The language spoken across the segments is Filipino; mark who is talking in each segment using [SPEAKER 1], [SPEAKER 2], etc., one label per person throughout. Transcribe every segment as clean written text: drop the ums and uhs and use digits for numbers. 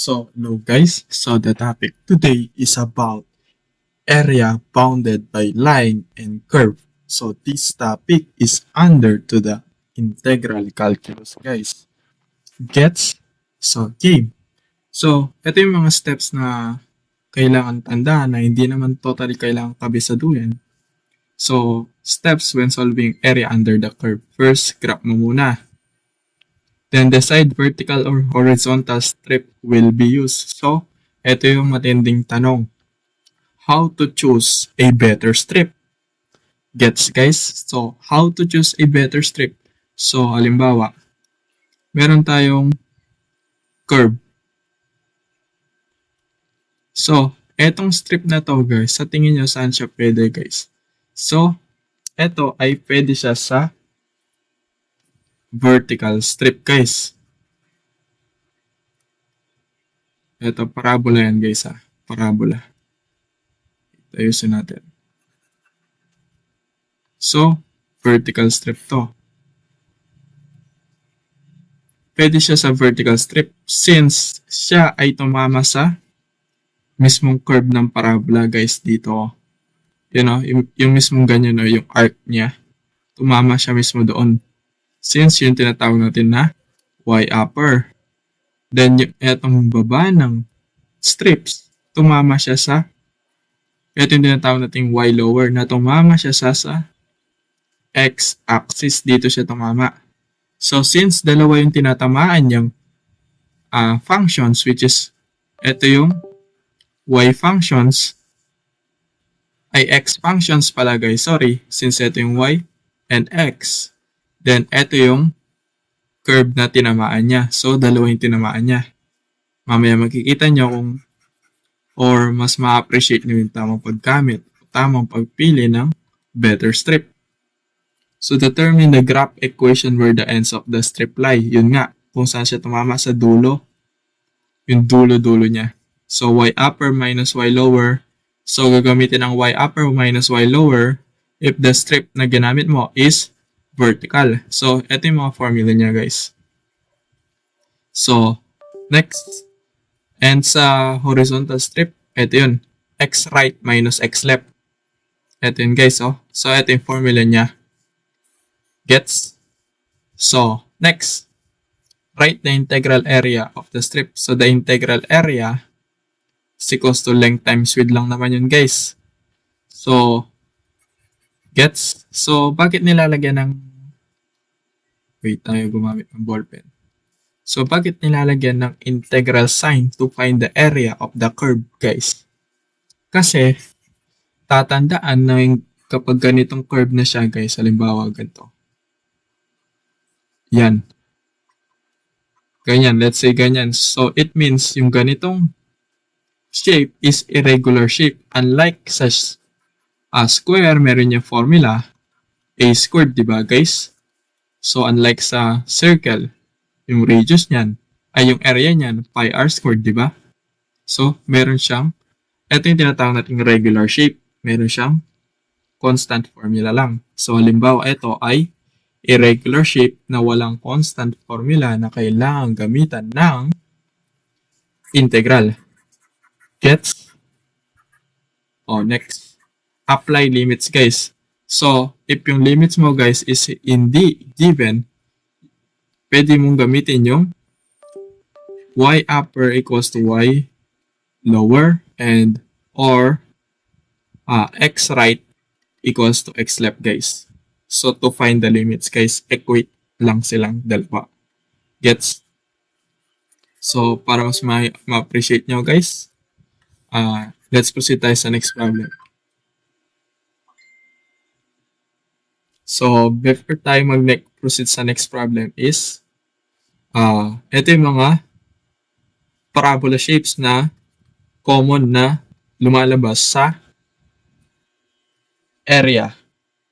[SPEAKER 1] So, hello guys. So, the topic today is about area bounded by line and curve. So, this topic is under to the integral calculus, guys. Gets? So, game. So, ito yung mga steps na kailangan tandaan na hindi naman totally kailangan kabisaduhin. So, steps when solving area under the curve. First, graph mo muna. Then decide vertical or horizontal strip will be used. So, ito yung matinding tanong. How to choose a better strip? Gets guys? So, how to choose a better strip? So, halimbawa, meron tayong curve. So, etong strip na to guys, sa tingin nyo saan siya pwede guys? So, eto ay pwede siya sa vertical strip guys. Ito, parabola yan guys ha. Parabola. Ayusin natin. So, vertical strip to. Pwede siya sa vertical strip since siya ay tumama sa mismong curve ng parabola guys dito. You know, yung mismong ganyan o yung arc niya. Tumama siya mismo doon. Since yung tinatawag natin na y-upper. Then yung etong baba ng strips, tumama siya sa ito yung tinatawag natin y-lower na tumama siya sa x-axis. Dito siya tumama. So since dalawa yung tinatamaan niyang functions which is ito yung y functions ay x functions pala guys. Sorry. Since ito yung y and x. Then, ito yung curve na tinamaan niya. So, dalawa yung tinamaan niya. Mamaya makikita nyo kung or mas ma-appreciate nyo yung tamang paggamit, tamang pagpili ng better strip. So, determine the graph equation where the ends of the strip lie. Yun nga, kung saan siya tumama sa dulo. Yung dulo-dulo niya. So, y upper minus y lower. So, gagamitin ang y upper minus y lower if the strip na ginamit mo is vertical. So, ito yung mga formula niya, guys. So, next. And sa horizontal strip, ito yun. X right minus x left. Ito yun, guys. Oh. So, ito yung formula niya. Gets? So, next. Write the integral area of the strip. So, the integral area is equals to length times width lang naman yun, guys. So, gets? So, bakit nilalagyan ng wait tayo gumamit ng ballpen. So, bakit nilalagyan ng integral sign to find the area of the curve, guys? Kasi, tatandaan na yung kapag ganitong curve na siya, guys, halimbawa ganito. Yan. Ganyan, let's say ganyan. So, it means yung ganitong shape is irregular shape. Unlike sa square, meron yung formula a squared, di ba guys? So, unlike sa circle, yung radius niyan, ay yung area niyan, pi r squared, di ba? So, meron siyang, ito yung tinatawag nating regular shape. Meron siyang constant formula lang. So, halimbawa, ito ay irregular shape na walang constant formula na kailangan gamitan ng integral. Gets? Oh, next. Apply limits, guys. So, if yung limits mo, guys, is hindi given, pwede mong gamitin yung y upper equals to y lower and or x right equals to x left, guys. So, to find the limits, guys, equate lang silang dalawa. Gets? So, para mas ma-appreciate nyo, guys, let's proceed tayo sa next problem. So, before tayo mag-proceed sa next problem is, ito yung mga parabola shapes na common na lumalabas sa area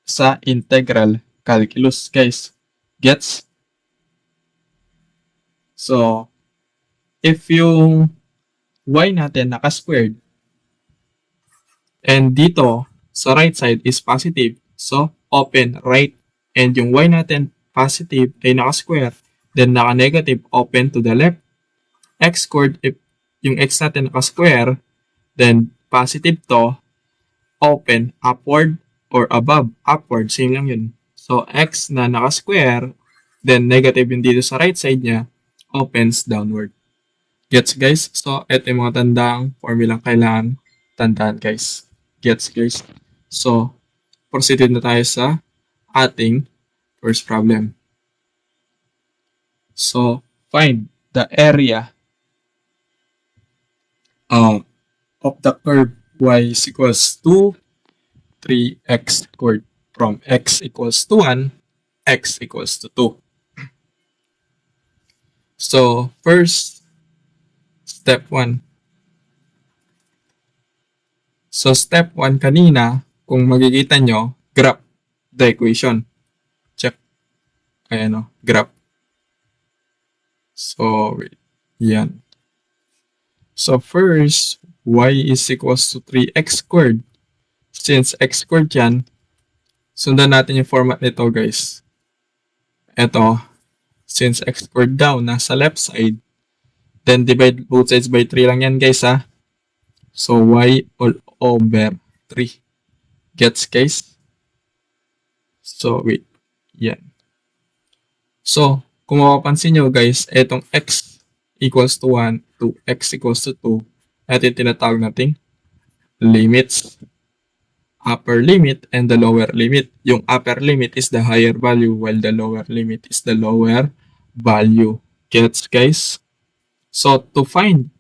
[SPEAKER 1] sa integral calculus, guys. Gets? So, if yung y natin naka-squared and dito sa right side is positive, so open right, and yung y natin positive ay naka-square, then naka-negative, open to the left. X squared, if yung x natin naka-square, then positive to, open, upward, or above, upward, same lang yun. So, x na naka-square, then negative yung dito sa right side niya, opens downward. Gets guys? So, ito yung mga tandang formulang kailangan tandaan guys. Gets guys? So, proceeded na tayo sa ating first problem. So, find the area of the curve y is equals to 3x squared from x equals to 1, x equals to 2. So, first, step 1. So, step 1 kanina, kung makikita nyo, graph the equation. Check. Ayan o, graph. So, wait. Yan. So, first, y is equals to 3x squared. Since x squared yan, sundan natin yung format nito, guys. Ito, since x squared daw nasa left side, then divide both sides by 3 lang yan, guys, ha? So, y all over 3. Gets, guys? So, wait. Yan. So, kung mapapansin nyo, guys, etong x equals to 1 to x equals to 2, ito yung tinatawag nating limits. Upper limit and the lower limit. Yung upper limit is the higher value while the lower limit is the lower value. Gets, guys? So, to find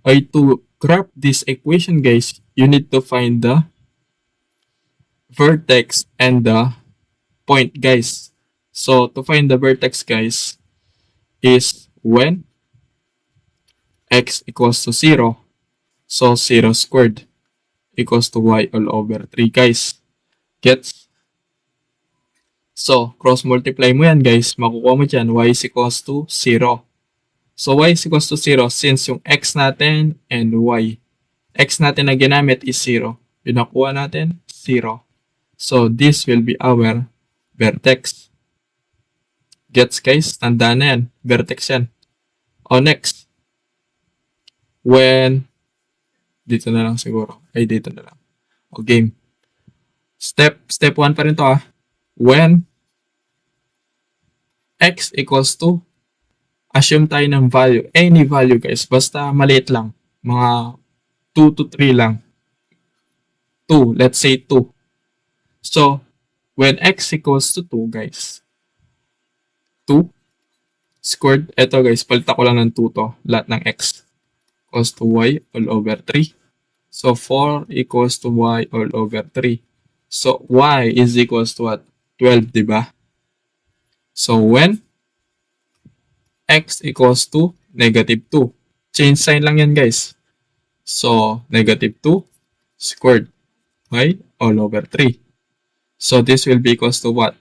[SPEAKER 1] or to graph this equation, guys, you need to find the vertex and the point, guys. So, to find the vertex, guys, is when x equals to 0. So, 0 squared equals to y all over 3, guys. Gets? So, cross-multiply mo yan, guys. Makukuha mo dyan, y is equals to 0. So, y is equals to 0 since yung x natin and y. X natin na ginamit is 0. Yung nakuha natin, 0. So, this will be our vertex. Gets, guys? Tandaan na yan. Vertex yan. O, next. When, dito na lang siguro. Ay, dito na lang. O, game. Step 1 pa rin to, ah. When x equals to, assume tayo ng value. Any value, guys. Basta maliit lang. Mga 2 to 3 lang. 2. Let's say 2. So, when x equals to 2, guys. 2 squared. Ito, guys. Palita ko lang ng 2 to. Lahat ng x equals to y all over 3. So, 4 equals to y all over 3. So, y is equals to what? 12, diba? So, when x equals to negative 2. Change sign lang yan, guys. So, negative 2 squared y all over 3. So, this will be equals to what?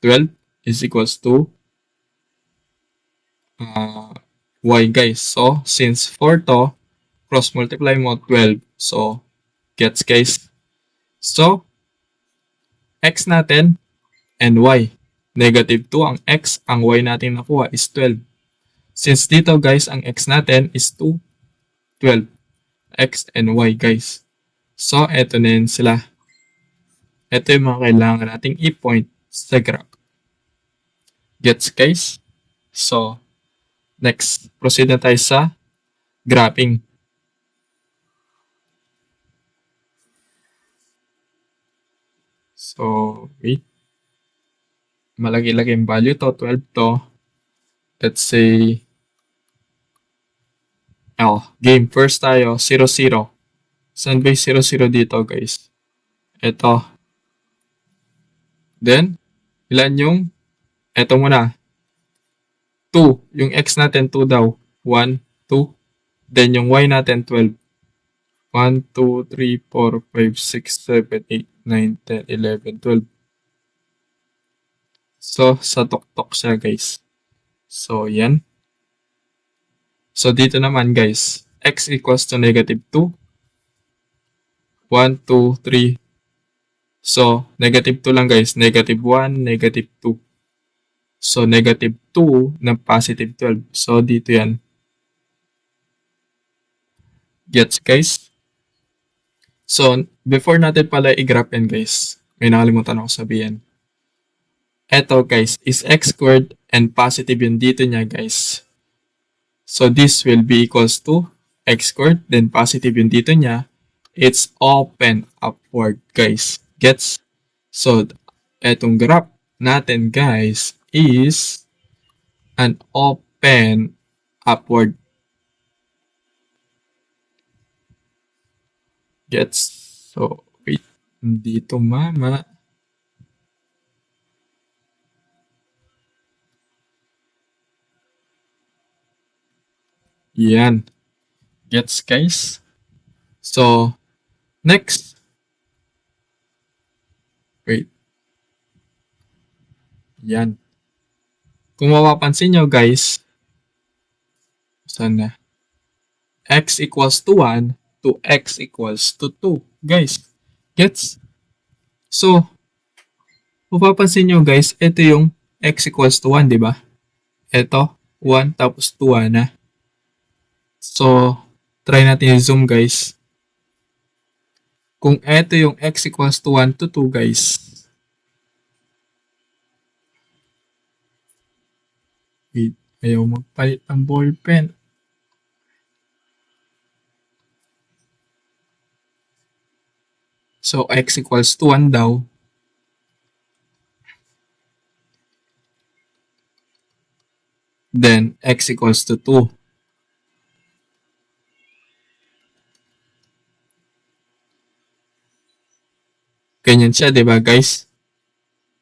[SPEAKER 1] 12 is equals to y, guys. So, since 4 to, cross-multiply mo 12. So, gets, guys? So, x natin and y. Negative 2 ang x, ang y natin nakuha is 12. Since dito, guys, ang x natin is 2, 12. X and y, guys. So, eto na yun sila. Ito yung mga kailangan nating i-point sa graph. Gets, guys? So, next, proceed na tayo sa graphing. So, wait. Malagi-lagi yung value to, 12 to. Let's say, game. First tayo, 0, 0. Saan ba yung 0, 0 dito, guys? Ito. Then, ilan yung, ito muna. 2. Yung x natin, 2 daw. 1, 2. Then, yung y natin, 12. 1, 2, 3, 4, 5, 6, 7, 8, 9, 10, 11, 12. So, sa tok-tok siya, guys. So, yan. So, dito naman, guys. X equals to negative 2. 1, 2, 3. So, negative 2 lang, guys. Negative 1, negative 2. So, negative 2 na positive 12. So, dito yan. Gets guys? So, before natin pala i-graph yan guys, may nakalimutan ako sabihin. Eto guys, is x squared and positive yung dito niya guys. So, this will be equals to x squared, then positive yung dito niya. It's open upward guys. Gets? So, etong graph natin guys is an open upward. Gets? So, wait. Dito mama. Yan. Gets guys? So, next. Wait. Yan. Kung mapapansin nyo guys, saan na? X equals to 1 to x equals to 2. Guys, gets? So, mapapansin nyo guys, ito yung x equals to 1, di ba? Ito, 1 tapos 2 na. So, try natin i-zoom guys. Kung ito yung x equals to 1 to 2 guys, wait, ayaw magpalit ng ballpen. So, x equals to 1 daw. Then, x equals to 2. Ganyan siya, di ba guys?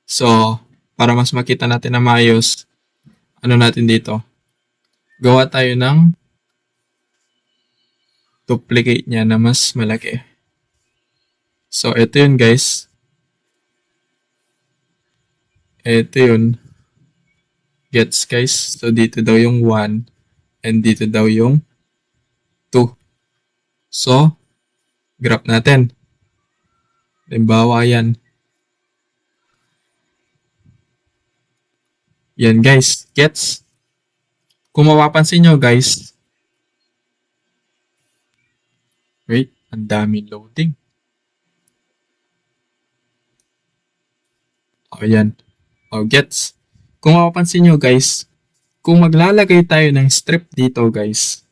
[SPEAKER 1] So, para mas makita natin na maayos, ano natin dito? Gawa tayo ng duplicate niya na mas malaki. So, ito yun guys. Ito yun. Gets guys? So, dito daw yung 1 and dito daw yung 2. So, graph natin. Halimbawa yan. Yan guys. Gets? Kung mapapansin nyo guys, wait, ang dami loading. O yan. O gets? Kung mapapansin nyo guys, kung maglalagay tayo ng strip dito guys,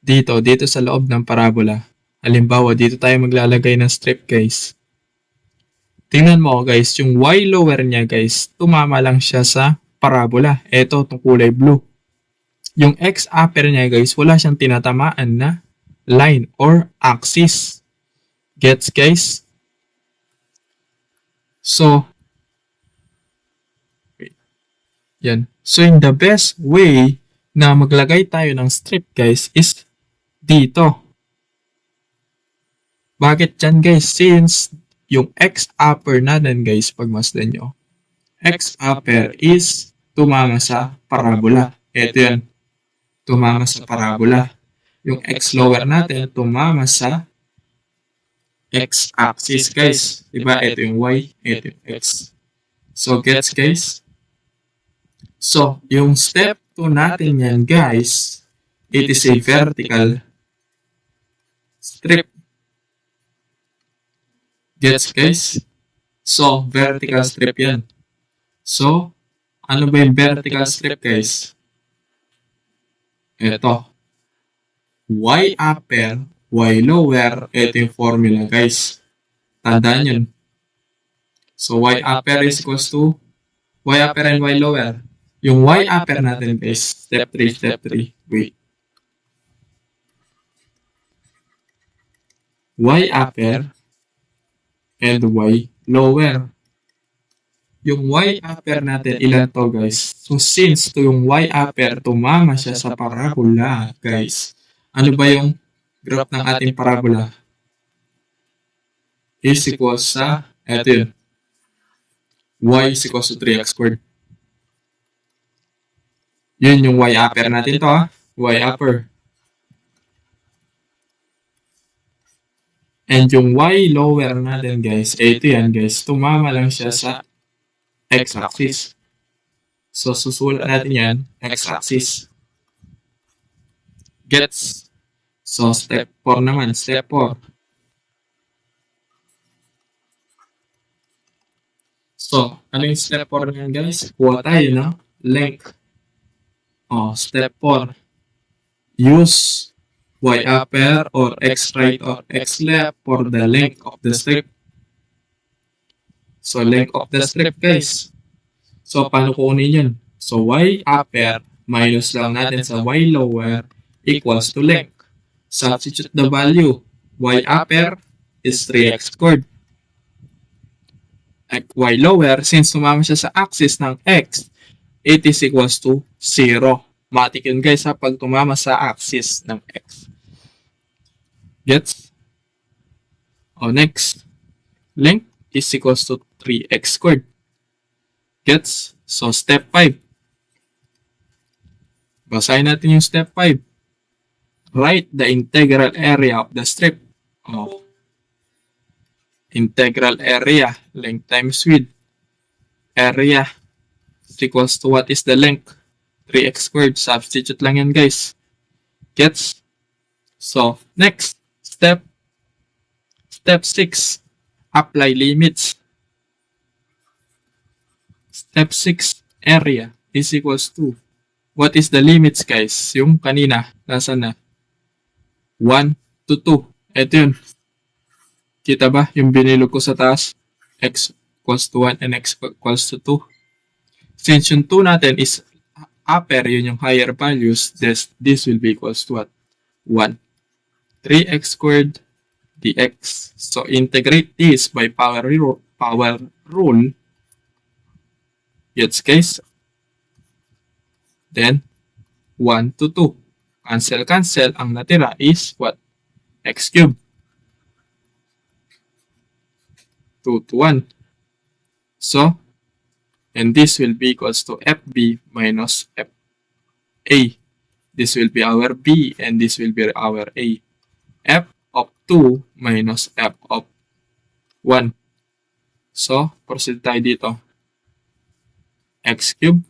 [SPEAKER 1] dito sa loob ng parabola, halimbawa dito tayo maglalagay ng strip guys, tingnan mo guys, yung y lower niya guys, tumama lang siya sa parabola. Ito, itong kulay blue. Yung x upper niya guys, wala siyang tinatamaan na line or axis. Gets guys? So, yan. So, in the best way na maglagay tayo ng strip guys is dito. Bakit dyan guys? Since yung x upper natin guys, pagmasdan nyo, x upper is tumama sa parabola. Ito yan. Tumama sa parabola. Yung x lower natin, tumama sa x-axis guys. Diba? Ito yung y, ito yung x. So, gets guys? So, yung step 2 natin yan guys, it is a vertical strip. Gets guys? So, vertical strip yan. So, ano ba yung vertical strip guys? Ito. Y upper, Y lower, ito yung formula guys. Tandaan yun. So, Y upper is equals to Y upper and Y lower. Yung Y upper natin guys, step 3, wait. Y upper and Y lower. Yung Y upper natin, ilan to guys? So, since to yung Y upper, tumama siya sa parabola guys. Ano ba yung graph ng ating parabola? Is equals sa, eto yun. Y is equals to 3x squared. Yun yung Y upper natin to ha. Y upper. And yung Y lower natin guys, ito yan guys, tumama lang siya sa x-axis. So, susulat natin yan, x-axis. Gets? So, step 4 naman. Step 4. So, ano yung step 4 naman guys? Kuha tayo ng length. Step 4. Use y upper or x right or x left for the length of the strip. So, length of the strip guys. So, paano kukunin yun? So, y upper minus lang natin sa y lower equals to length. Substitute the value. Y upper is 3x squared. Y lower, since tumama siya sa axis ng x, it is equals to 0. Matik yun guys ha, pag tumama sa axis ng x. Gets? Next. Length is equals to 3x squared. Gets? So, step 5. Basahin natin yung step 5. Write the integral area of the strip. Integral area, length times width. Area is equals to what is the length? 3x squared. Substitute lang yan guys. Gets? So, next step. Step 6. Apply limits. Step 6. Area is equals to, what is the limits guys? Yung kanina, nasa na? 1 to 2. Ito yun. Kita ba? Yung binilog ko sa taas. X equals to 1 and x equals to 2. Since yung 2 natin is upper, yun yung higher values, this will be equals to what? 1. 3x squared dx. So, integrate this by power rule. Gets guys? Then, 1 to 2. Cancel. Ang natira is what? X cubed. 2 to 1. So, and this will be equals to FB minus FA. This will be our B and this will be our A. F of 2 minus F of 1. So, proceed tayo dito. X cube.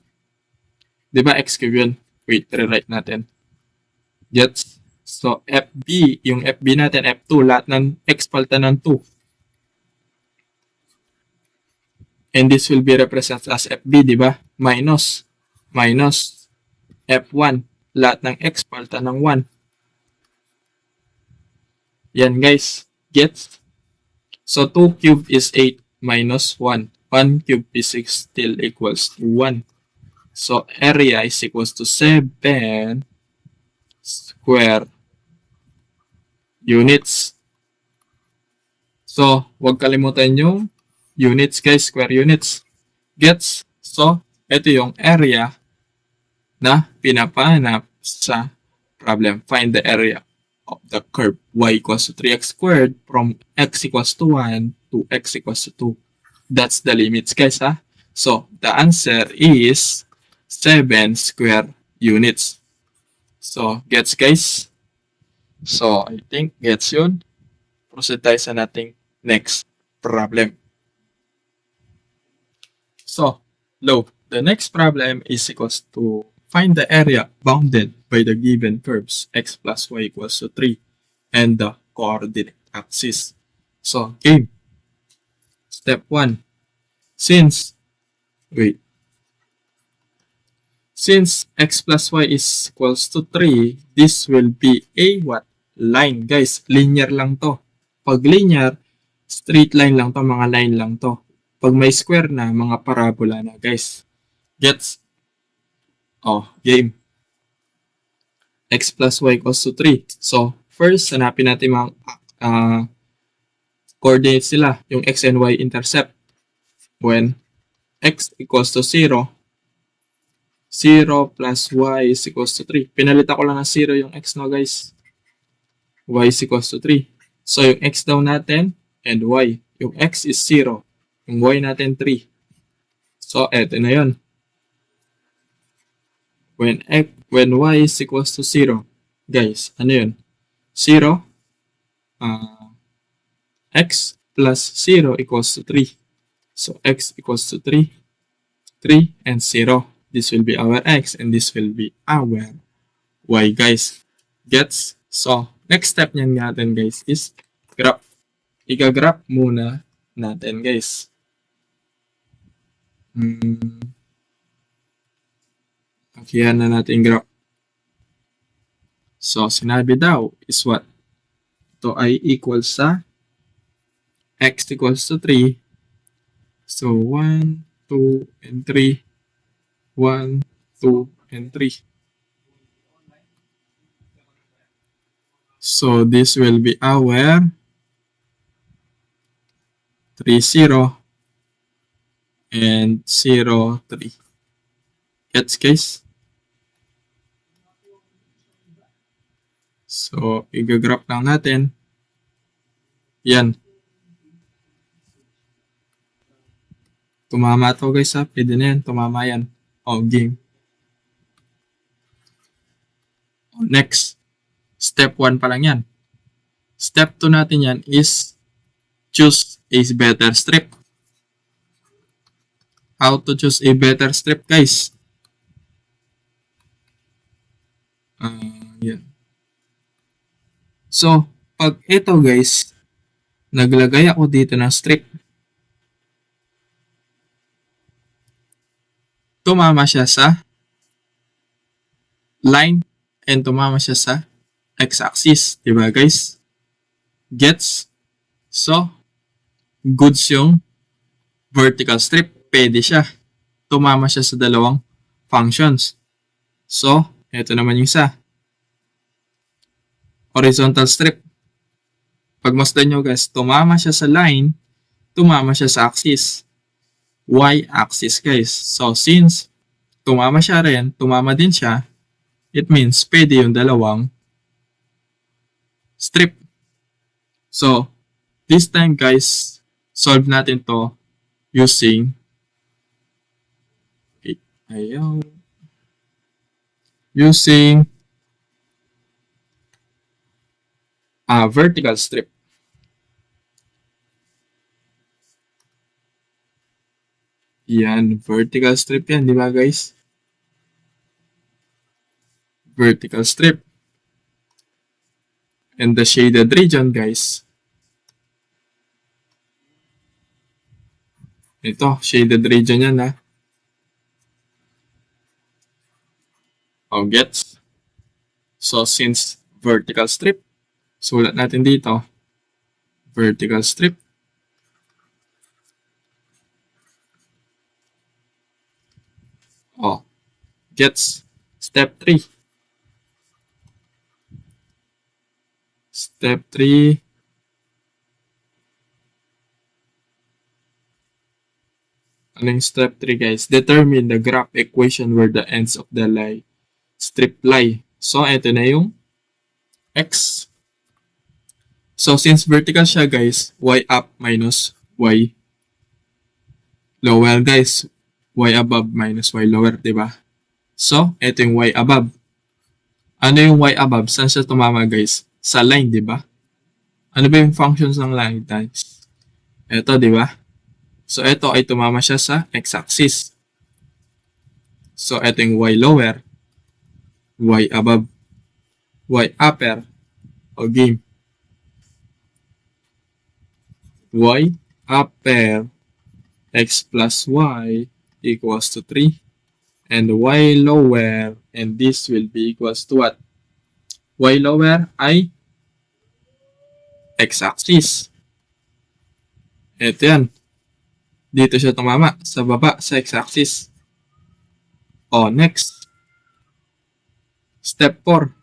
[SPEAKER 1] Diba X cube yun? Wait, rewrite natin. Gets? So, FB, yung FB natin, F2, lahat ng X palta ng 2. And this will be represented as FB, di ba? Minus F1. Lahat ng X palta ng 1. Yan guys. Gets? So 2 cube is 8 minus 1. 1 cube is 6 still equals to 1. So area is equals to 7 square units. So, huwag kalimutan yung units guys, square units. Gets? So, ito yung area na pinapahanap sa problem. Find the area of the curve y equals to 3x squared from x equals to 1 to x equals to 2. That's the limits guys ha. So, the answer is 7 square units. So, gets guys? So, I think gets yun. Proceed tayo sa nating next problem. So, the next problem is equals to find the area bounded by the given curves x plus y equals to 3 and the coordinate axis. So, game. Step 1. Since x plus y is equals to 3, this will be a what? Line. Guys, linear lang to. Pag linear, straight line lang to, mga line lang to. Pag may square na, mga parabola na, guys. Gets? Game. X plus y equals to 3. So, first, hanapin natin mga coordinates nila, yung x and y intercept. When x equals to 0, 0 plus y is equals to 3. Pinalitan ko lang ng 0 yung x, no, guys. Y is equals to 3. So, yung x daw natin and y. Yung x is 0. Yung y natin 3. So, eto na yun. When y is equals to 0, guys, ano yun? 0, x plus 0 equals to 3. So, x equals to 3, 3, and 0. This will be our x, and this will be our y, guys. Gets? So, Next step niyan natin guys is graph. Iga-graph muna natin guys. Akihan na natin graph. So, sinabi daw is what? Ito ay equal sa x equals to 3. So, 1, 2, and 3. 1, 2, and 3. So, this will be our 3, 0, and 0, 3. Gets guys? So, i-graph lang natin. Yan. Tumama to guys ha. Pwede na yan. Tumama yan. Game. Next. Step 1 pa lang yan. Step 2 natin yan is choose a better strip. How to choose a better strip guys? Yan. So, pag ito guys, naglagay ako dito ng strip. Tumama siya sa line and tumama siya sa x-axis. Diba guys? Gets? So, goods yung vertical strip. Pwede siya. Tumama siya sa dalawang functions. So, ito naman yung isa. Horizontal strip. Pag masdan nyo guys, tumama siya sa line, tumama siya sa axis. Y-axis guys. So, since tumama siya rin, tumama din siya, it means pwede yung dalawang strip. So, this time guys, solve natin to using a vertical strip. Yan, vertical strip yan, di ba guys? Vertical strip. And the shaded region guys. Ito, shaded region yan ha. Gets? So, since vertical strip, sulat natin dito, vertical strip. Gets? Step 3. Step 3. Anong step 3 guys? Determine the graph equation where the ends of the strip lie. So, ito na yung x. So, since vertical siya guys, y up minus y lower guys. Y above minus y lower, diba? So, ito yung y above. Ano yung y above? Saan siya tumama guys? Sa line, diba? Ano ba yung functions ng line guys? Ito, diba? So, ito ay tumama siya sa x-axis. So, ito yung y lower, y above, y upper, game. Y upper x plus y equals to 3. And y lower, and this will be equals to what? Y lower ay x-axis. Ito yan. Dito siya tumama, sa baba, sa x-axis. Next. Step 4.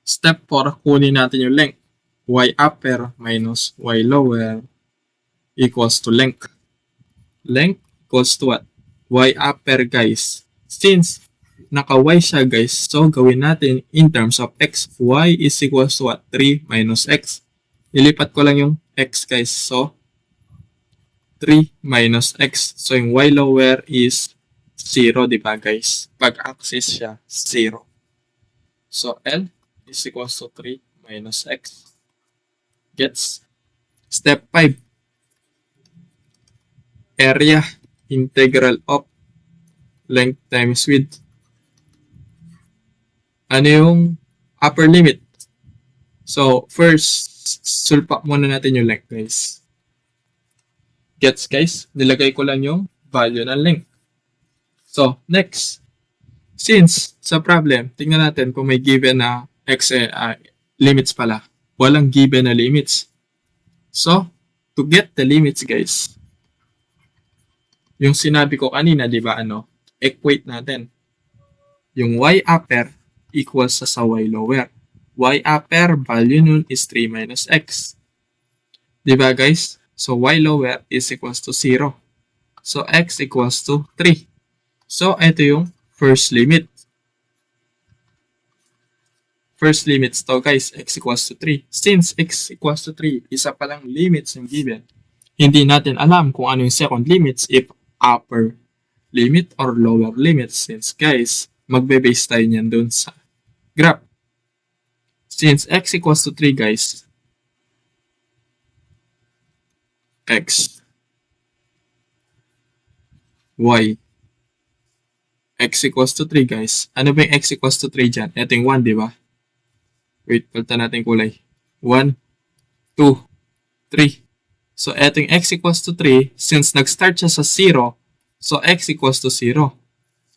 [SPEAKER 1] Step 4, kunin natin yung length. Y upper minus y lower equals to length. Length equals to what? Y upper guys. Since naka-y siya guys, so gawin natin in terms of x. Y is equals to what? 3 minus x. Ilipat ko lang yung x guys. So, 3 minus x. So, yung y lower is 0, diba guys? Pag axis siya, 0. So, L is equals to 3 minus x. Gets? Step 5. Area integral of length times width. ano yung upper limit. So, first, sulpa muna natin yung length, guys. Gets, guys? Nilagay ko lang yung value ng length. So, next. Since, sa problem, tingnan natin kung may given na limits pala. Walang given na limits. So, to get the limits, guys, yung sinabi ko kanina, di ba, equate natin. Yung y upper equals sa y lower. Y upper value nun is 3 minus x. Di ba, guys? So, y lower is equals to 0. So, x equals to 3. So, ito yung first limit. First limits to, guys, x equals to 3. Since x equals to 3, isa palang limits yung given. Hindi natin alam kung ano yung second limits, if upper limit or lower limit. Since, guys, magbe-base tayo niyan dun sa graph. Since x equals to 3, guys, x, y, x equals to 3, guys. Ano ba yung x equals to 3 dyan? Ito yung 1, di ba? Wait, palitan natin kulay. 1, 2, 3. So, ito yung x equals to 3. Since nag-start siya sa 0, so x equals to 0.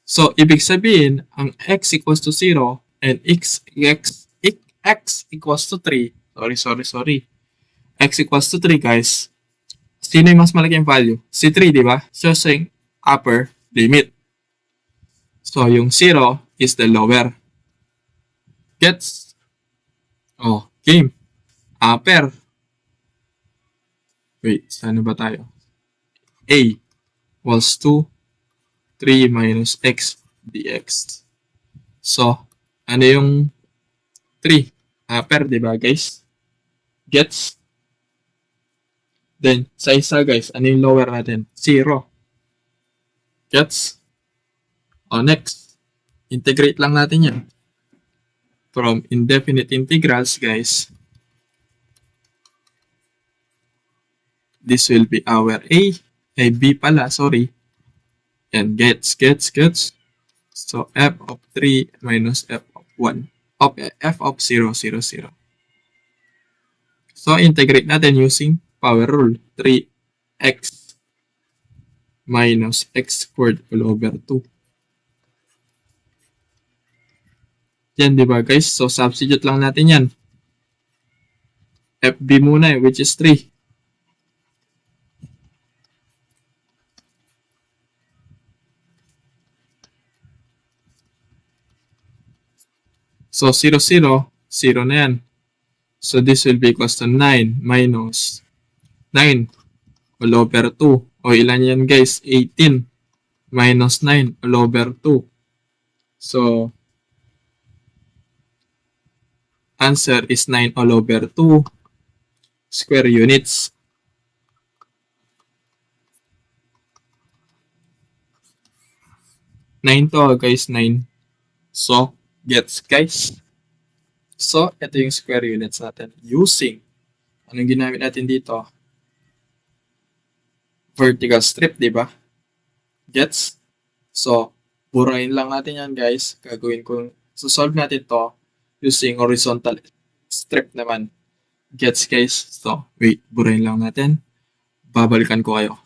[SPEAKER 1] So, ibig sabihin, ang x equals to 0 and x equals to 3. Sorry. X equals to 3, guys. Sino yung mas malaki yung value? Si 3, di ba? So, yung upper limit. So, yung 0 is the lower. Gets? Oh, game. Upper. Wait, saan ba tayo? A equals to 3 minus x dx. So, ano yung 3? Upper, di ba, guys? Gets? Then, sa isa, guys, ano yung lower natin? 0. Gets? O, next. Integrate lang natin yan. From indefinite integrals, guys, this will be our B pala, sorry. And gets. So, f of 3 minus f of 1. F of 0. So, integrate natin using power rule. 3x minus x squared all over 2. Yan, di ba, guys? So, substitute lang natin yan. FB muna which is 3. So, 0 na yan. So, this will be equals to 9 minus 9 all over 2. O, ilan yan, guys? 18 minus 9 all over 2. So, answer is 9 all over 2 square units. Nine to, guys, 9. So, gets, guys. So, ito yung square units natin. Using, anong ginamit natin dito? Vertical strip, di ba? Gets? So, burahin lang natin yan, guys. Gagawin ko, solve natin to using horizontal strip naman. Gets, guys? So, wait, burahin lang natin. Babalikan ko kayo.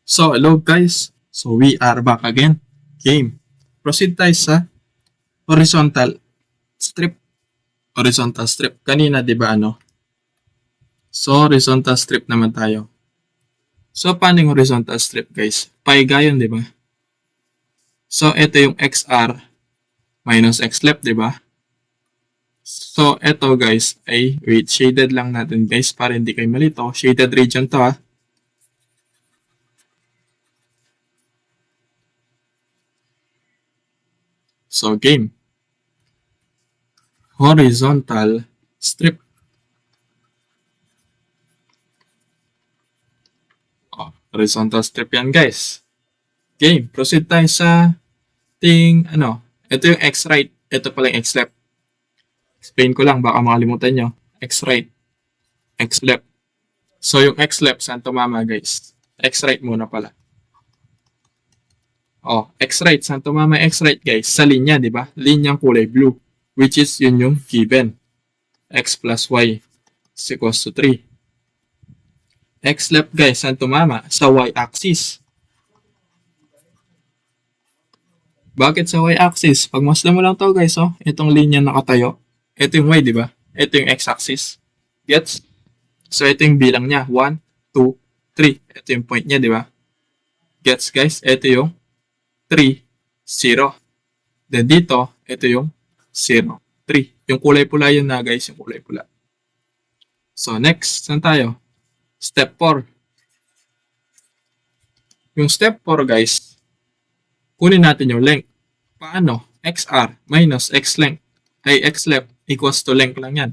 [SPEAKER 1] So, hello, guys. So, we are back again. Game. Proceed tayo sa horizontal strip. Horizontal strip. Kanina, di ba, So, horizontal strip naman tayo. So, paano yung horizontal strip, guys? Paiga yun, di ba? So, ito yung XR minus X left, di ba? So, ito, guys, ay, wait, shaded lang natin, guys, para hindi kayo malito. Shaded region to, ha? So, game. Horizontal strip. Oh, horizontal strip yan, guys. Game. Proceed tayo sa ito yung X right. Ito pala yung X left. Explain ko lang, baka makalimutan nyo. X right. X left. So, yung X left, saan tumama, guys? X right muna pala. X right. Saan tumama X right, guys? Sa linya, di ba? Linyang kulay blue. Which is yun yung given. X plus Y is equals to 3. X left, guys. Saan tumama? Sa Y-axis. Bakit sa y-axis? Pagmasdan mo lang to, guys, itong linya nakatayo. Ito yung y, di ba? Ito yung x-axis. Gets? So, ito yung bilang niya. 1, 2, 3. Ito yung point niya, di ba? Gets, guys? Ito yung 3, 0. Then dito, ito yung 0, 3. Yung kulay pula yun na, guys, yung kulay pula. So, next, saan tayo? Step 4. Yung step 4, guys, kunin natin yung length. Paano? XR minus X length ay X left equals to length lang yan.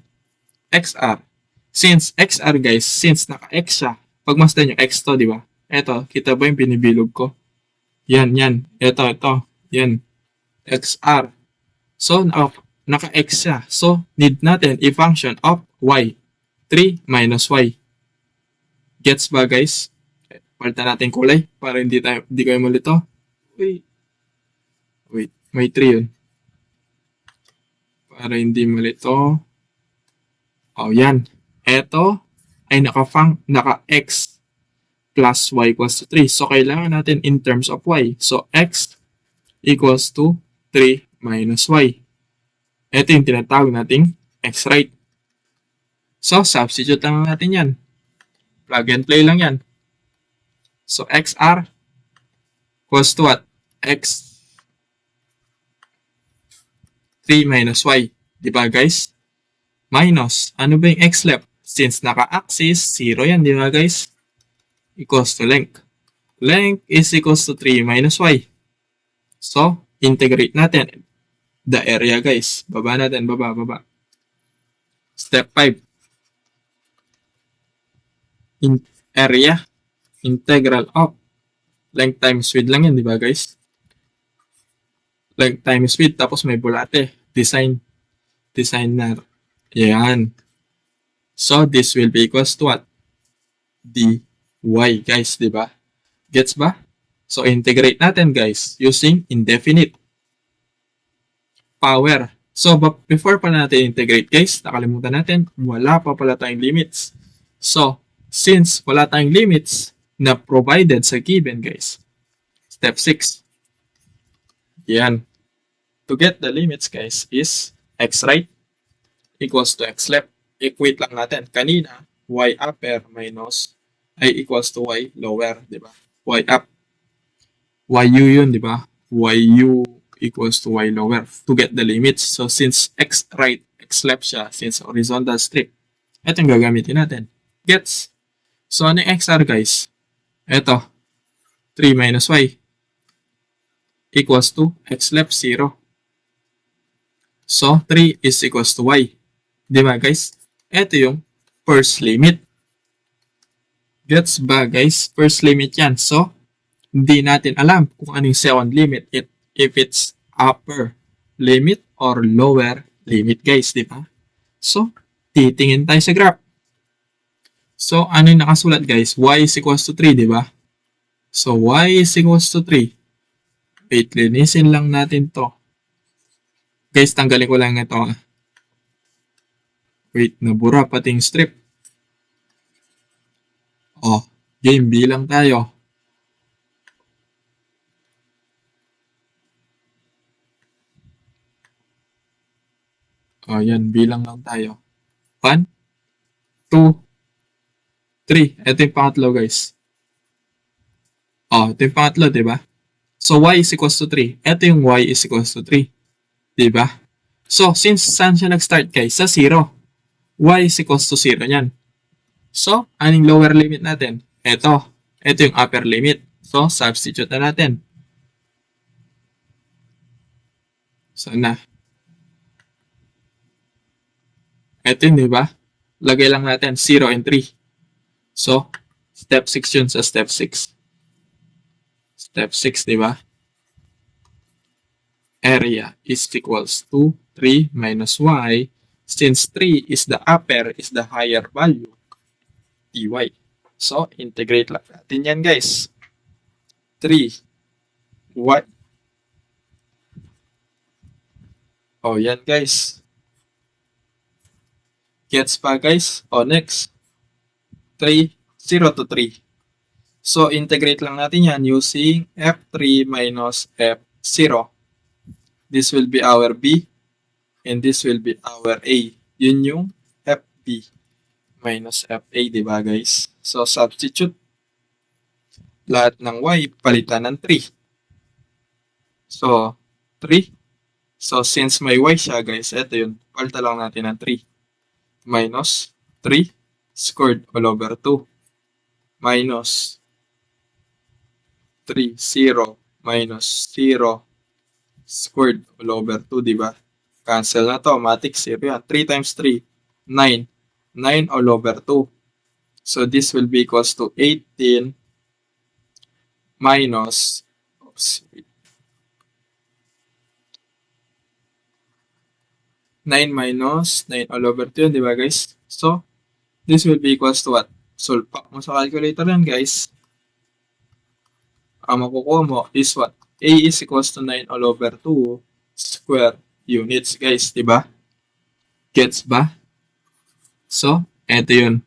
[SPEAKER 1] XR. Since XR, guys, since naka-X siya, pagmasdan yung X to, di ba? Eto, kita ba yung binibilog ko? Yan. Ito. Yan. XR. So, naka-X siya. So, need natin i-function of Y. 3 minus Y. Gets ba, guys? Palitan natin kulay para hindi kayo malito. Wait, may 3 yun. Para hindi malito. Yan. Ito ay naka-X plus Y equals to 3. So, kailangan natin in terms of Y. So, X equals to 3 minus Y. Ito yung tinatawag nating X right. So, substitute lang natin yan. Plug and play lang yan. So, XR equals to what? X 3 minus Y. Diba, guys? Minus. Ano ba yung X left? Since naka-axis, 0 yan, diba, guys? Equals to length. Length is equals to 3 minus Y. So, integrate natin the area, guys. Baba natin, baba. Step 5. Area. Integral of length times width lang yan, di ba, guys? Length times width, tapos may bulate. Designer. Yan. So, this will be equals to what? dy, guys, di ba? Gets ba? So, integrate natin, guys, using indefinite power. So, before pa natin integrate, guys, nakalimutan natin, wala pa pala tayong limits. So, since wala tayong limits na provided sa given, guys, step 6. Yan. To get the limits, guys, is x right equals to x left. Equate lang natin. Kanina, y upper minus ay equals to y lower, di ba? Y up. Yu yun, di ba? Yu equals to y lower to get the limits. So, since x right, x left siya, since horizontal strip, ito yung gagamitin natin. Gets? So, ano yung xr, guys? Ito, 3 minus y equals to x left 0. So, 3 is equals to y. Di ba, guys? Ito yung first limit. Gets ba, guys? First limit yan. So, hindi natin alam kung anong second limit. If it's upper limit or lower limit, guys. Di ba? So, titingin tayo sa graph. So, ano yung nakasulat, guys? Y is equals to 3, di ba? So, y is equals to 3. Wait, linisin lang natin to. Guys, tanggalin ko lang ito. Wait, nabura pati yung strip. Game, bilang tayo. Yan, bilang lang tayo. 1, 2, 3. Ito yung pangatlo, guys. Ito yung pangatlo, diba? So, y is equals to 3. Ito yung y is equals to 3. Diba? So, since saan siya nag-start, guys? Sa 0. Y is equals to 0 yan. So, anong lower limit natin? Ito yung upper limit. So, substitute na natin. So, ito yun, diba? Lagay lang natin 0 and 3. So, step 6 yun sa step 6. Step 6, diba? Area is equals to 3 minus y. Since 3 is the upper, is the higher value, dy. So, integrate lang natin yan, guys. 3 y. O, yan guys. Gets pa guys? O, next. 3, 0 to 3. So, integrate lang natin yan using F3 minus F0. This will be our B and this will be our A. Yun yung FB minus FA, di ba guys? So, substitute lahat ng Y, palitan ng 3. So, 3. So, since may Y siya guys, eto yun. Palitan lang natin ng 3. Minus 3 squared all over 2. Minus 3, 0, minus 0 squared all over 2, di ba? Cancel na to, matik 0 yan. 3 times 3, 9. 9 all over 2. So, this will be equals to 18 minus, oops, 9 minus 9 all over 2 yun, di ba guys? So, this will be equals to what? Solve pa mo sa calculator yan guys. Ang makukuha mo is what? A is equals to 9 all over 2 square units guys, di ba? Gets ba? So, eto yun.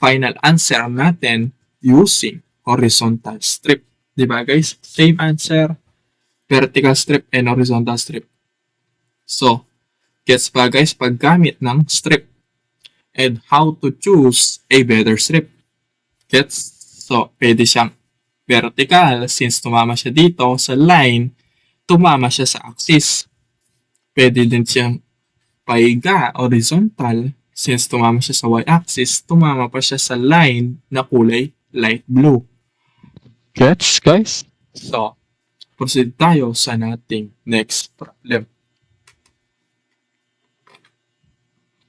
[SPEAKER 1] Final answer natin using horizontal strip. Di ba guys? Same answer. Vertical strip and horizontal strip. So, gets ba guys paggamit ng strip? And how to choose a better strip? Gets? So, pwede siyang vertical since tumama siya dito sa line, tumama siya sa axis. Pwede din siyang paiga horizontal since tumama siya sa y-axis, tumama pa siya sa line na kulay light blue. Gets, guys? So, proceed tayo sa nating next problem.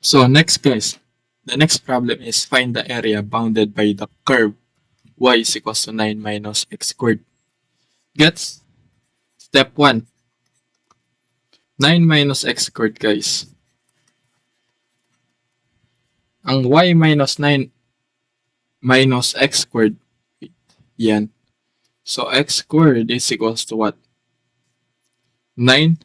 [SPEAKER 1] So, next guys, the next problem is find the area bounded by the curve y is equals to 9 minus x squared. Gets? Step 1. 9 minus x squared, guys. Ang y minus 9 minus x squared, yan. So, x squared is equals to what? 9.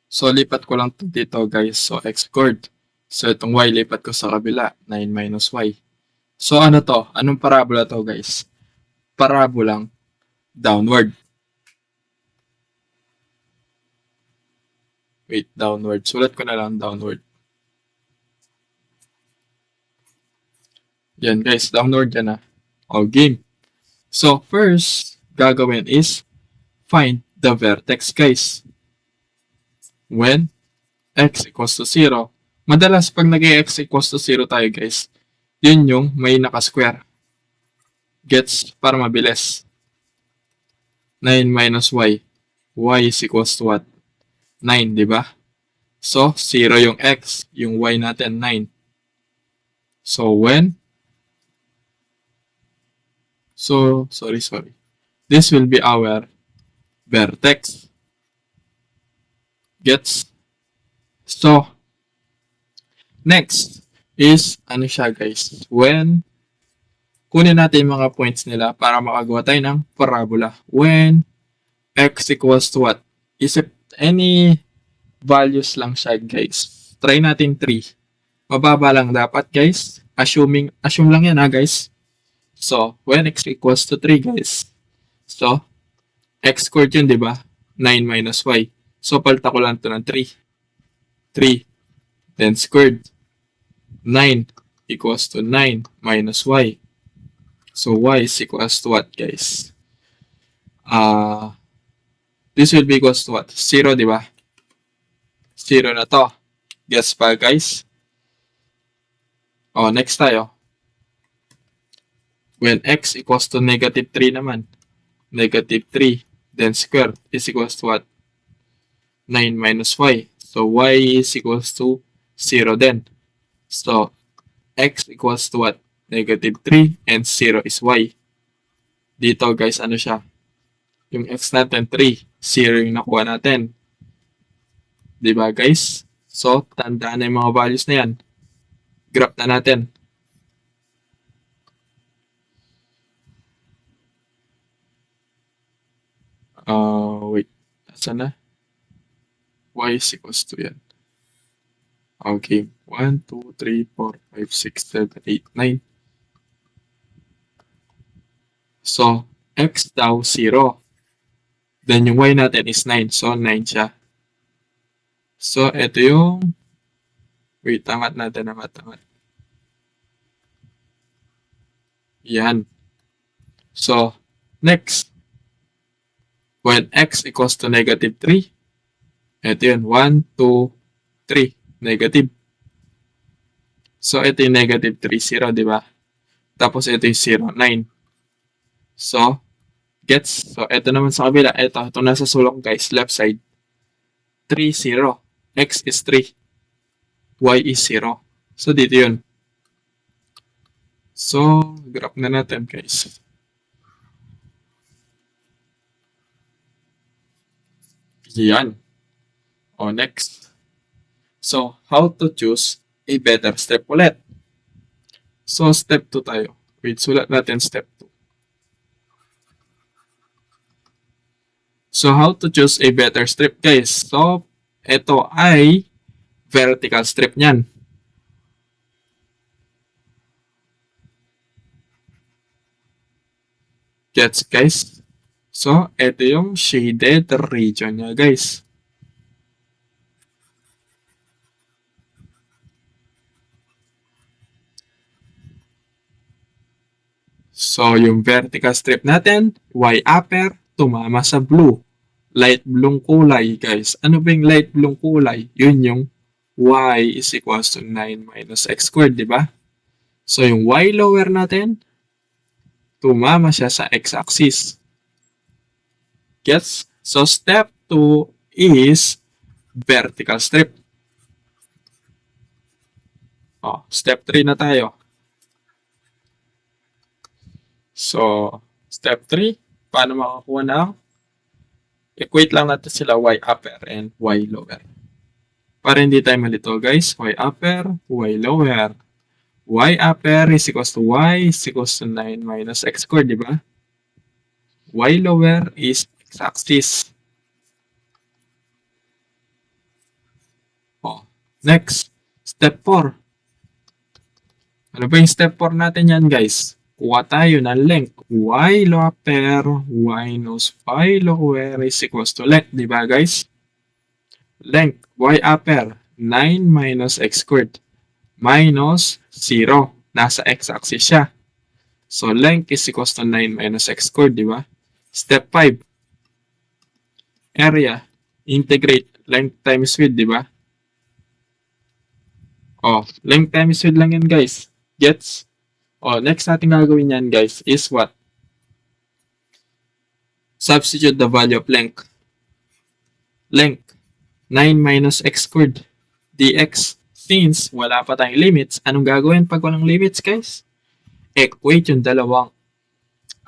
[SPEAKER 1] So, lipat ko lang dito, guys. So, x squared. So, itong y, lipat ko sa kabila. 9 minus y. So, ano to? Anong parabola to, guys? Parabolang downward. Wait, downward. Sulat ko na lang downward. Yan, guys. Downward yan, O, game. So, first, gagawin is find the vertex, guys. When x equals to 0. Madalas, pag nag-x equals to 0 tayo, guys, yun yung may naka-square. Gets para mabilis. 9 minus y. Y is equals to what? 9, di ba? So, 0 yung x. Yung y natin, 9. So, when? So, sorry. This will be our vertex. Gets? So, next is, ano siya guys? When, kunin natin yung mga points nila para makagawa tayo ng parabola. When x equals to what? Isip any values lang siya guys. Try natin 3. Mababa lang dapat guys. Assume lang yan guys. So, when x equals to 3 guys. So, x squared yun diba? 9 minus y. So, palta ko lang ito ng 3. 3. Then squared. 9 equals to 9 minus y. So, y is equals to what, guys? This will be equals to what? 0, di ba? 0 na to. Guess pa, guys? Oh, next tayo. When x equals to negative 3 naman. Negative 3. Then square is equals to what? 9 minus y. So, y is equals to 0 then. So, x equals to what? Negative 3 and 0 is y. Dito guys, ano siya? Yung x natin, 3. 0 yung nakuha natin. Diba guys? So, tandaan na yung mga values na yan. Graph na natin. Wait. Nasaan na? Y is equals to yan. Okay. 1, 2, 3, 4, 5, 6, 7, 8, 9. So, x daw 0. Then yung y natin is 9. So, 9 siya. So, ito yung... Wait, angat natin. Yan. So, next. When x equals to negative 3, ito yun. 1, 2, 3. Negative. So, ito yung negative 3, 0, di ba? Tapos, ito yung 0, 9. So, gets? So, ito naman sa kabila. Ito nasa sulok guys. Left side. 3, 0. X is 3. Y is 0. So, dito yun. So, graph na natin guys. Yan. O, next. So, how to choose a better step ulit. So, step 2 tayo. Wait, sulat natin step 2. So, how to choose a better strip guys. So, ito ay vertical strip niyan. Gets guys? So, ito yung shaded region niya guys. So, yung vertical strip natin, y upper, tumama sa blue. Light blue kulay, guys. Ano ba yung light blue kulay? Yun yung y is equals to 9 minus x squared, di ba? So, yung y lower natin, tumama siya sa x-axis. Gets? So, step 2 is vertical strip. Step 3 na tayo. So, step 3, paano makakuha ng equate lang natin sila y upper and y lower. Para hindi tayo malito guys, y upper, y lower. Y upper is equals to y is equals to 9 minus x squared, di ba? Y lower is x-axis. Next, step 4. Ano ba yung step 4 natin yan guys? Kuha tayo ng length. Y upper minus y lower is equals to length. Diba guys? Length. Y upper. 9 minus x squared. Minus 0. Nasa x-axis siya. So, length is equals to 9 minus x squared. Diba? Step 5. Area. Integrate. Length times width. Diba? Length times width lang yan guys. Gets? Next natin gagawin yan guys is what? Substitute the value of length. Length, 9 minus x squared dx. Since wala pa tayong limits, anong gagawin pag walang limits guys? Equate yung dalawang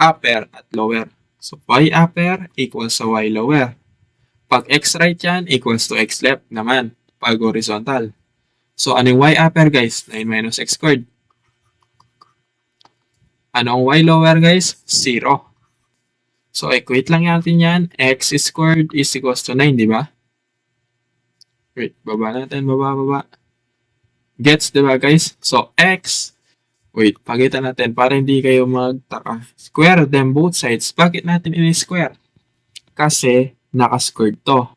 [SPEAKER 1] upper at lower. So, y upper equals sa y lower. Pag x right yan, equals to x left naman. Pag horizontal. So, anong y upper guys? 9 minus x squared. Ano ang y lower guys? 0. So, equate lang natin yan. X squared is equals to 9, di ba? Wait, baba natin. Baba. Gets, di ba guys? So, x. Wait, pagitan natin para hindi kayo magtaka. Square them both sides. Bakit natin ini-square? Kasi, naka-squared to.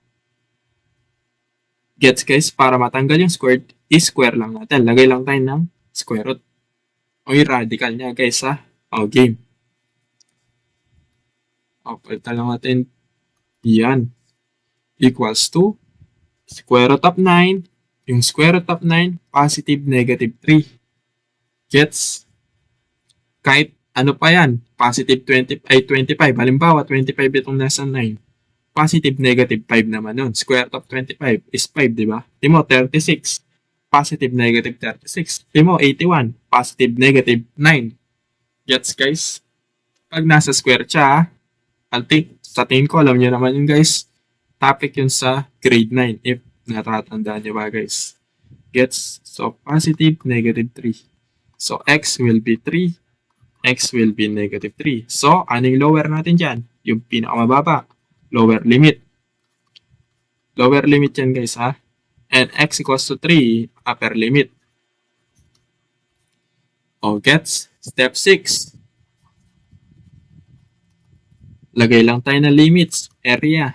[SPEAKER 1] Gets guys? Para matanggal yung squared, i-square lang natin. Lagay lang tayo ng square root. O yung radical niya guys ha. Game. Palitan lang natin. Yan. Equals to square root of 9. Yung square root of 9, positive, negative 3. Gets? Kahit ano pa yan, positive 25. Halimbawa, 25 itong nasa 9. Positive, negative 5 naman yun. Square root of 25 is 5, di ba? Timo, 36. Positive, negative 36. Timo, 81. Positive, negative 9. Gets, guys? Pag nasa square siya, sa tingin ko, alam niyo naman yun, guys. Topic yun sa grade 9, if natatandaan niyo ba, guys. Gets? So, positive, negative 3. So, x will be 3. X will be negative 3. So, anong lower natin dyan? Yung pinakamababa. lower limit. Lower limit yan guys ha. And x equals to 3, upper limit. O, gets? Step 6. Lagay lang tayo ng limits. Area.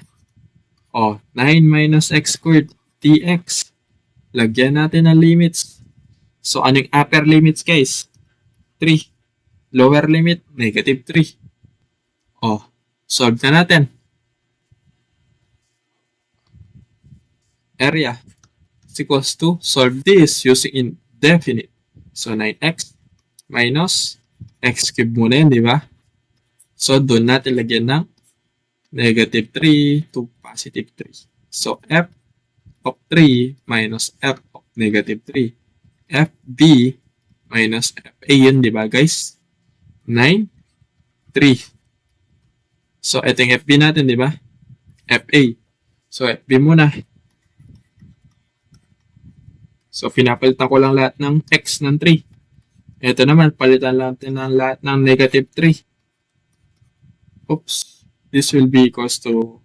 [SPEAKER 1] O, 9 minus x squared dx. Lagyan natin ng limits. So, ano yung upper limits guys? 3. Lower limit, negative 3. O, solve na natin. Area is equals to, solve this using indefinite. So, 9x minus x cube muna yun, di ba? So, doon natin lagyan ng negative 3 to positive 3. So, f of 3 minus f of negative 3. fb minus fa yun, di ba guys? 9, 3. So, ito yung fb natin, di ba? fa. So, fb muna. So, pinapalitan ko lang lahat ng x ng 3. Ito naman, palitan natin ng lahat ng negative 3. Oops. This will be equals to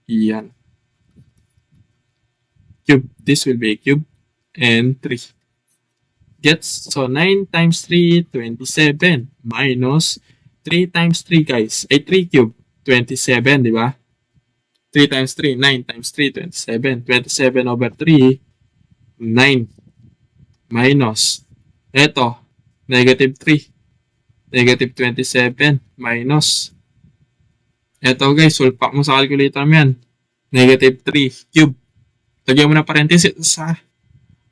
[SPEAKER 1] yan. Cube. This will be cube. And 3. Gets, so 9 times 3, 27. Minus 3 times 3 guys. Ay, 3 cube. 27, di ba? 3 times 3, 9 times 3, 27. 27 over 3, 9 minus eto negative 3 negative 27 minus eto guys, sulpak mo sa calculator mo yan, negative 3 cube. Lagyan mo na parenthesis ha,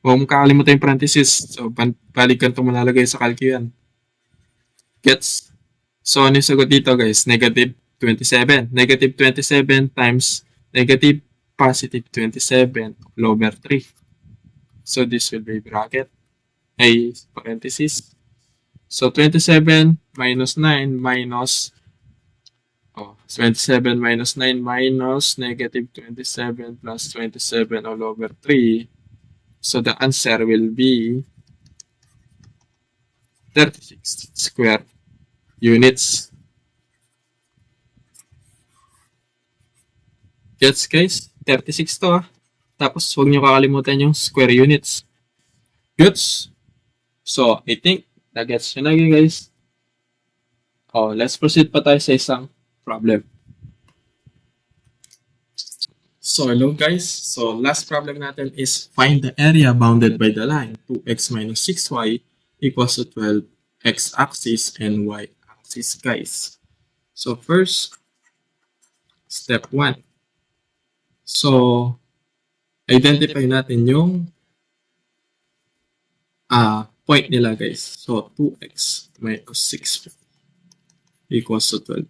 [SPEAKER 1] huwag mo kakalimutan yung parenthesis. So balikan ito mo nalagay sa calcu yan. Gets? So ano yung sagot dito guys? Negative 27. Negative 27 times negative positive 27 over 3. So, this will be bracket, ay parenthesis. So, 27 minus 9 minus, 27 minus 9 minus negative 27 plus 27 all over 3. So, the answer will be 36 square units. Gets guys? 36 to ah. Tapos, huwag nyo kakalimutan yung square units. Goods? So, I think, nagets nyo na guys. Let's proceed pa tayo sa isang problem. So, hello guys. So, last problem natin is find the area bounded by the line 2x minus 6y equals to 12 x-axis and y-axis guys. So, first, step 1. So, identify natin yung point nila guys. So, 2x minus 6 equals to 12.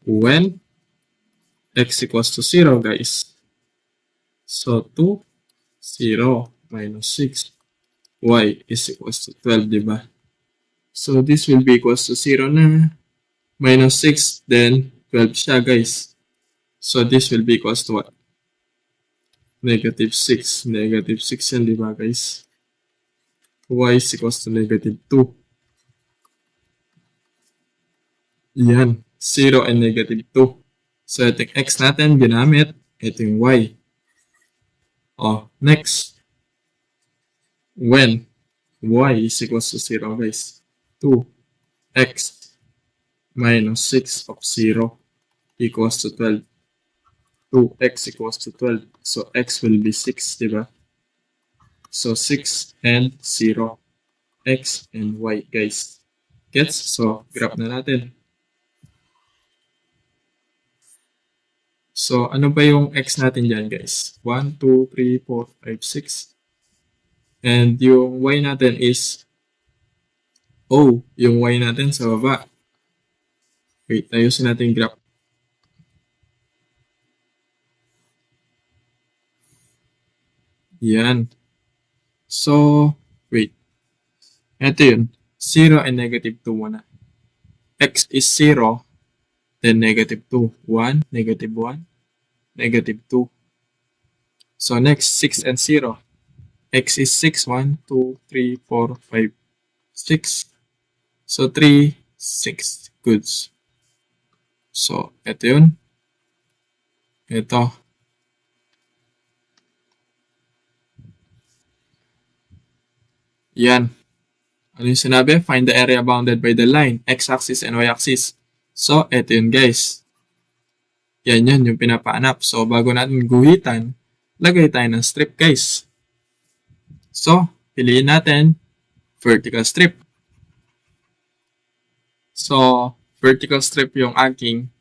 [SPEAKER 1] When x equals to 0 guys. So, 2, 0 minus 6. Y is equals to 12, diba? So, this will be equals to 0 na. Minus 6, then 12 siya guys. So, this will be equals to what? Negative 6. Negative 6 yan, di ba guys? Y is equals to negative 2. Yan. 0 and negative 2. So, ito yung x natin, ginamit. Ito yung y. Next. When y is equals to 0, guys. 2x minus 6 of 0 equals to 12. 2x equals to 12. So, x will be 6, diba? So, 6 and 0. X and y, guys. Gets? So, graph na natin. So, ano ba yung x natin dyan, guys? 1, 2, 3, 4, 5, 6. And yung y natin is yung y natin sa baba. Wait, ayusin natin yung graph. Yan. So, wait. Ito yun. 0 and negative 2 muna. X is 0, then negative 2. 1, negative 1, negative 2. So, next, 6 and 0. X is 6, 1, 2, 3, 4, 5, 6. So, 3, 6. Goods. So, ito yun. Ito. Yan. Ano yung sinabi? Find the area bounded by the line, x-axis and y-axis. So, ito yun guys. Yan yun, yung pinapaanap. So, bago natin guhitan, lagay tayo ng strip guys. So, piliin natin vertical strip. So, vertical strip yung aking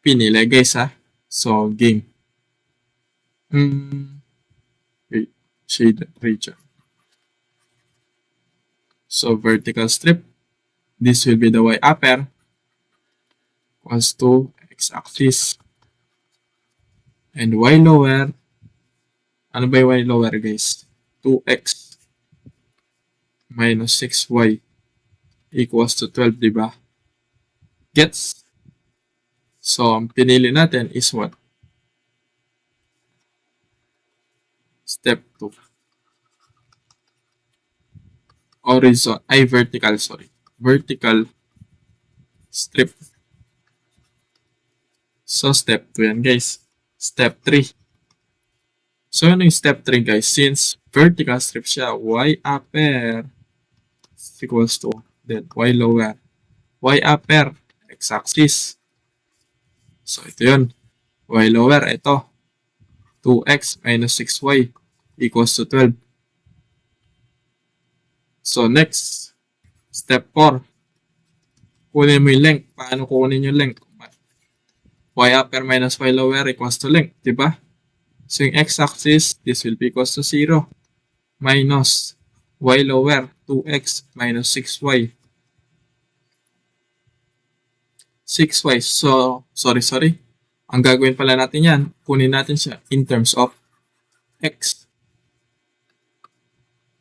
[SPEAKER 1] pinili guys ha. So, game. Wait, shade region. So, vertical strip. This will be the y-upper equals to x-axis. And y-lower. Ano ba yung y-lower guys? 2x minus 6y equals to 12, diba? Gets? So, ang pinili natin is what? Step 2. Vertical strip. So, step 2 yan guys. Step 3. So, ano yung step 3 guys? Since vertical strip siya, y-upper equals to then y-lower. Y-upper, x-axis. So, ito yun. Y-lower, ito. 2x minus 6y equals to 12. So, next, step 4. Kunin mo yung length. Paano kunin yung length? Y-upper minus y-lower equals to length, diba? So, yung x-axis, this will be equals to 0 minus y-lower, 2x minus 6y. 6y. So, sorry. Ang gagawin pala natin yan, kunin natin siya in terms of x.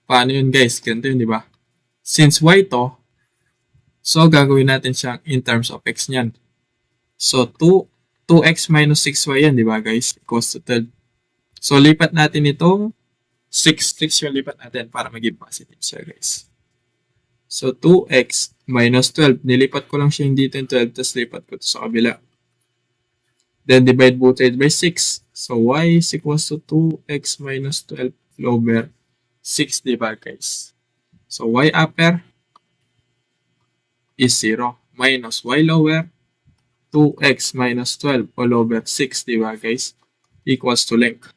[SPEAKER 1] Paano yun guys? Ganito yun, di ba? Since y to, so gagawin natin siya in terms of x niyan. So, 2x minus 6y yan, di ba guys? Equals to 12. So, lipat natin itong 6 yung lipat natin para maging positive siya guys. So, 2x minus 12. Nilipat ko lang siya dito yung 12, tapos lipat ko ito sa kabila. Then, divide both sides by 6. So, y is equals to 2x minus 12 over 6, diba guys? So, y upper is 0 minus y lower 2x minus 12 all over 6, diba guys? Equals to length.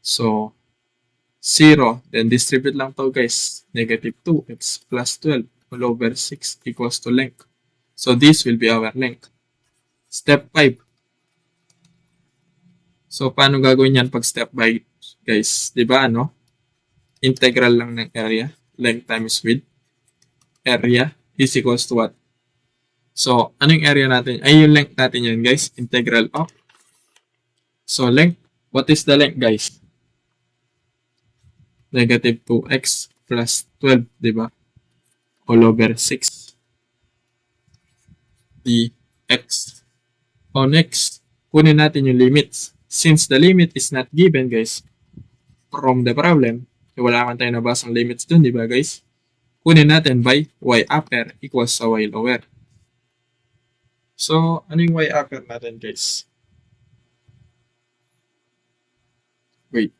[SPEAKER 1] So, 0. Then, distribute lang to guys. Negative 2x plus 12 all over 6 equals to length. So, this will be our length. Step 5. So, paano gagawin yan pag step 5, guys? Diba, ano? Integral lang ng area. Length times width. Area is equals to what? So, ano yung area natin? Ay, yung length natin yan, guys. Integral of. So, length. What is the length, guys? Negative 2x plus 12, diba? All over 6. dx. O next, kunin natin yung limits. Since the limit is not given, guys, from the problem, wala man tayo nabasang limits dun, di ba guys? Kunin natin by y upper equals sa y lower. So, ano yung y upper natin, guys? Wait.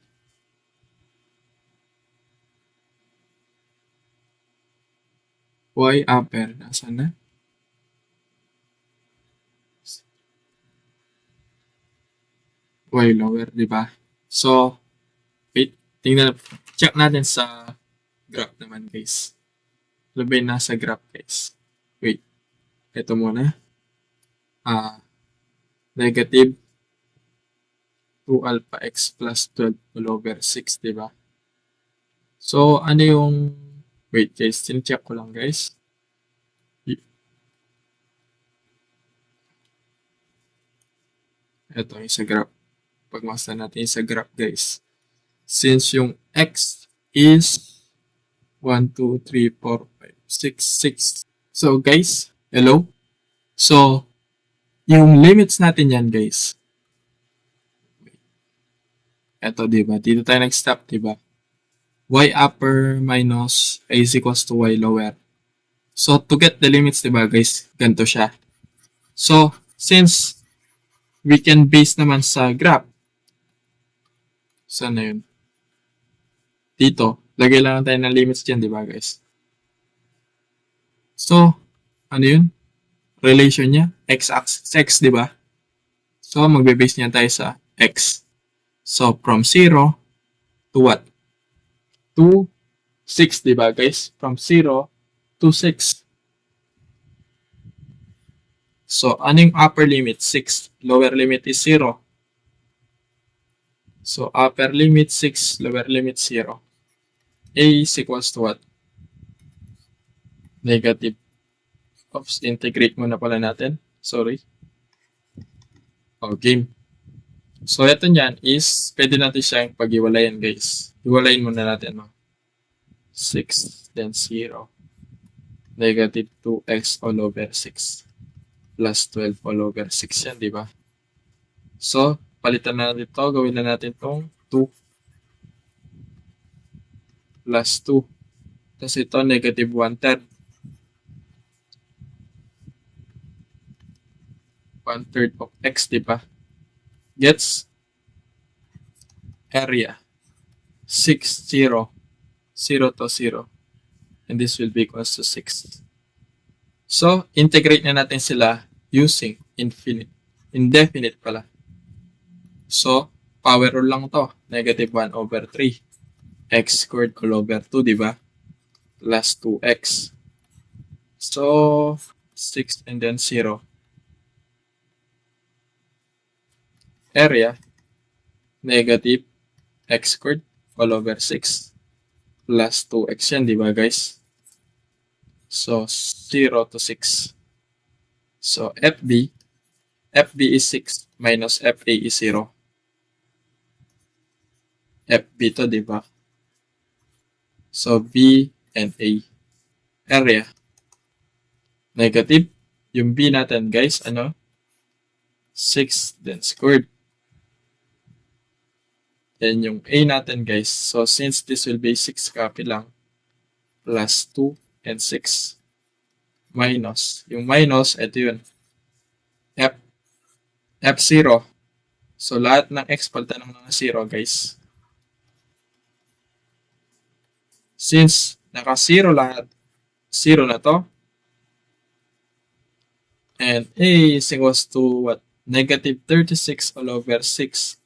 [SPEAKER 1] Y upper, nasaan na? Y lower, di ba? So, wait, check natin sa graph naman, guys. Ano ba yung nasa graph, guys? Wait, ito muna. Negative 2 alpha x plus 12 all over 6, di ba? So, ano yung, wait guys, check ko lang guys. Ito yung sa graph. Pagmasa natin yung sa graph, guys. Since yung x is 1, 2, 3, 4, 5, 6, 6. So, guys, hello? So, yung limits natin yan, guys. Ito, diba? Dito tayo nag-stop, diba? Y upper minus a is equals to y lower. So, to get the limits, diba, guys? Ganito siya. So, since we can base naman sa graph. Saan na yun? Dito. Lagay lang tayo ng limits dyan, di ba guys? So, ano yun? Relation niya, x-axis, x, di ba? So, magbe-base niya tayo sa x. So, from 0 to what? To 6, di ba guys? From 0 to 6. So, ano yung upper limit? 6. Lower limit is 0. So, upper limit 6, lower limit 0. A is equals to what? Negative. Oops, integrate muna pala natin. Sorry. Game. So, ito niyan is, pwede natin siyang pag-iwalayin, guys. Iwalayin muna natin, no? 6, then 0. Negative 2x all over 6. Plus 12 all over 6 yan, di ba? So, palitan na natin ito. Gawin na natin itong 2 plus 2. Tapos ito, negative 1/3. 1/3 of x, di ba? Gets area 6, 0, 0 to 0. And this will be equals to 6. So, integrate na natin sila using indefinite pala. So, power rule lang to. Negative 1 over 3. X squared all over 2, di ba? Plus 2x. So, 6 and then 0. Area, negative x squared all over 6 plus 2x yan, di ba guys? So, 0 to 6. So, FB is 6 minus FA is 0. FB to, di ba? So, B and A. Area, negative. Yung B natin, guys, 6 then squared. Then yung A natin, guys, so since this will be 6 copy lang, plus 2 and 6 minus. Yung minus, ito yun. F0. So, lahat ng x palitan ng mga 0, guys. Since naka-0 lahat, 0 na to. And A is equals to what? Negative 36 all over 6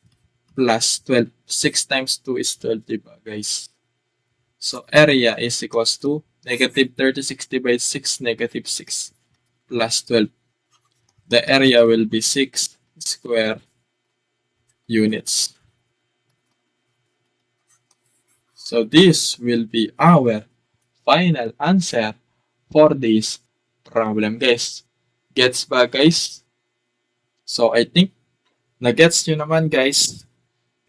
[SPEAKER 1] plus 12. 6 times 2 is 12, diba, guys? So, area is equals to negative 36 divided 6, negative 6 plus 12. The area will be 6 square units. So, this will be our final answer for this problem, guys. Gets ba, guys? So, I think na-gets nyo naman, guys.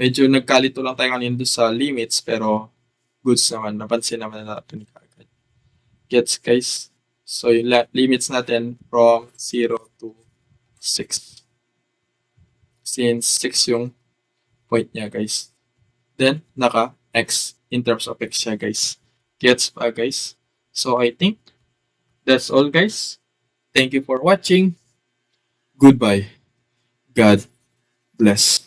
[SPEAKER 1] Medyo nagkalito lang tayo kanina sa limits, pero goods naman. Napansin naman natin kagad. Gets, guys? So, yung limits natin from 0 to 6. Since 6 yung point niya, guys. Then, naka-x in terms of x siya, guys. Gets ba, guys? So, I think that's all, guys. Thank you for watching. Goodbye. God bless.